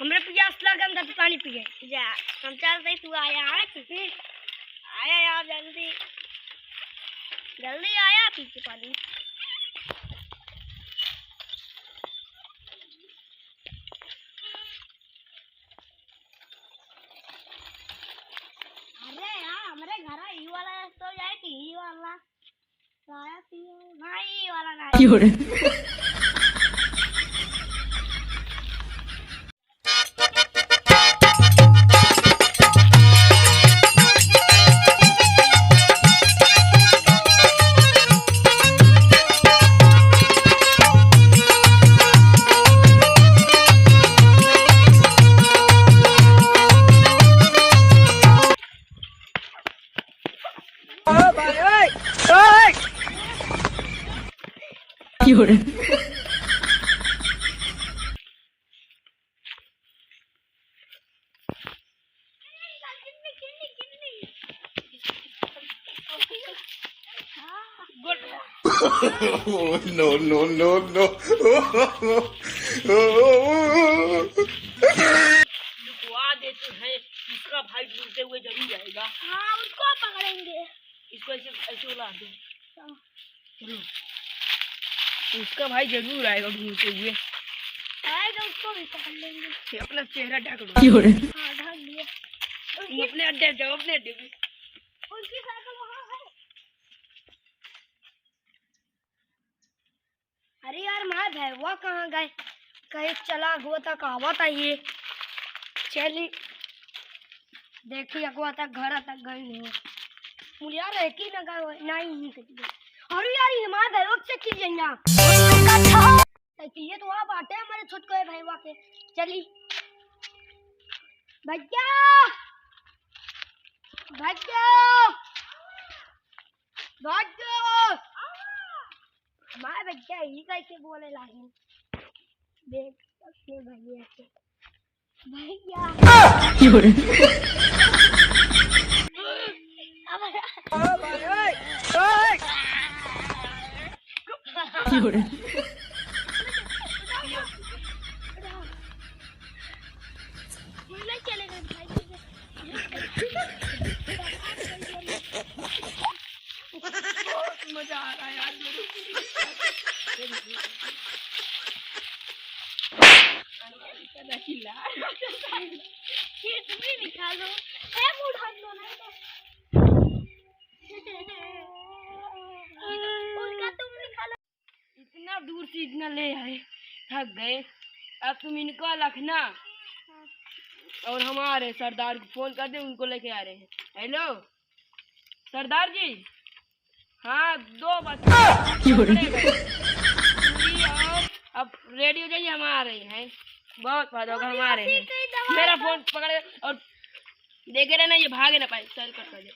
हमरे प्यास लगन था, पानी पिए जा। हम चलते, तू आया आया यार, जल्दी जल्दी आया, पीछे पानी। अरे यार हमारे घर ई वाला तो जाए कि ई वाला आया थी भाई, ई वाला ना No, no, no, no. दुआ देते हैं, इसका भाई ढूंढते हुए जरूर जाएगा। हाँ उसको पकड़ेंगे, इसको ऐसे ऐसे उड़ा दो। चलो उसका भाई जरूर आएगा ढूंढते हुए, आएगा उसको भी पकड़ लेंगे। अपना चेहरा ढक लो। हाँ ढक लिया। अपने अड्डे जाओ, अपने अड्डे पे। उसकी साइकिल वहाँ है। अरे यार माँ भैया कहाँ गए, कहीं चला हुआ था, कहा था ये। चली देखी अगवा तक घर तक गई नहीं, मुझे यार है कि ना गए नहीं कहीं। अरे यार ये माँ भैया से की जाएंगे ये तो आप आते हैं हमारे छुटको भैया के। चली भैया भैया भैया, माँ भैया ही कैसे बोले लागी, देख अपने भैया से। मजा आ रहा है यार निकालो उठा लो उनका तुम निकालो। इतना दूर से इतना ले आए, थक गए। अब तुम इनको रखना और हमारे सरदार को फोन कर दे, उनको लेके आ रहे हैं। हेलो सरदार जी, हाँ 2 बजे अब रेडियो जाइए, हम आ रहे हैं। बहुत फायदा होगा, हम आ रहे हैं। मेरा फोन पकड़े और देखे रहना, ये भागे ना पाए। चल कर दे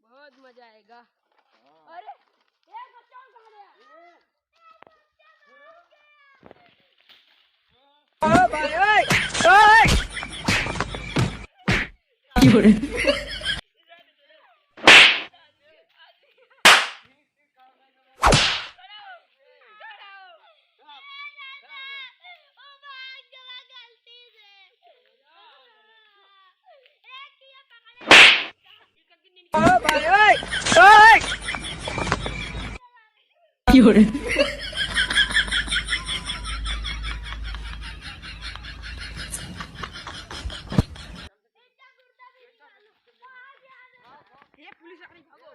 बहुत मजा आएगा। अरे एक बच्चा कहाँ गया? पुलिस आ रही, भागो।